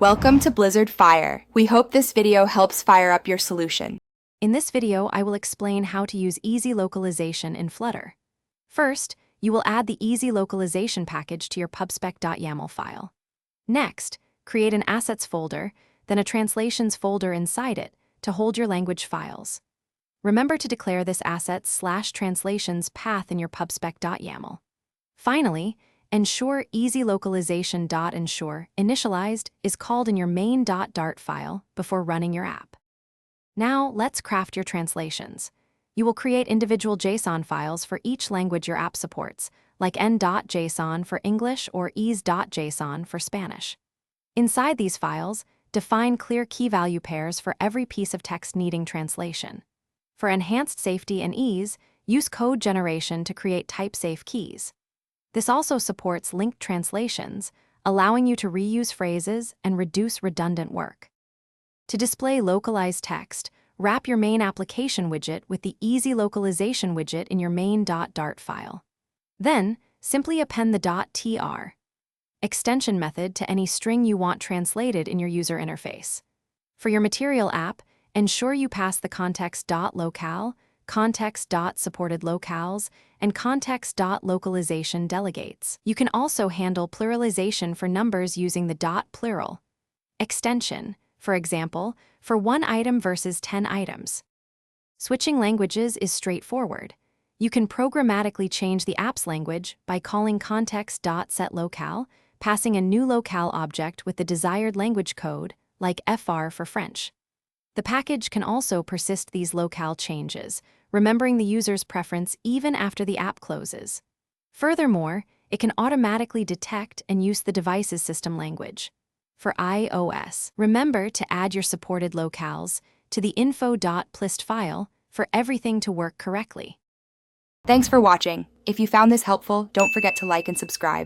Welcome to Blizzard Fire. We hope this video helps fire up your solution. In this video, I will explain how to use easy localization in Flutter. First, you will add the easy localization package to your pubspec.yaml file. Next, create an assets folder, then a translations folder inside it to hold your language files. Remember to declare this assets/translations path in your pubspec.yaml. Finally, ensure easylocalization.ensure initialized is called in your main.dart file before running your app. Now, let's craft your translations. You will create individual JSON files for each language your app supports, like n.json for English or ease.json for Spanish. Inside these files, define clear key value pairs for every piece of text needing translation. For enhanced safety and ease, use code generation to create type-safe keys. This also supports linked translations, allowing you to reuse phrases and reduce redundant work. To display localized text, wrap your main application widget with the easy localization widget in your main.dart file. Then, simply append the .tr extension method to any string you want translated in your user interface. For your material app, ensure you pass the context.locale, context.supported locales, and context.localization delegates. You can also handle pluralization for numbers using the .plural extension, for example, for 1 item versus 10 items. Switching languages is straightforward. You can programmatically change the app's language by calling context.setLocale, passing a new locale object with the desired language code, like FR for French. The package can also persist these locale changes, remembering the user's preference even after the app closes. Furthermore, it can automatically detect and use the device's system language. For iOS, remember to add your supported locales to the info.plist file for everything to work correctly. Thanks for watching. If you found this helpful, don't forget to like and subscribe.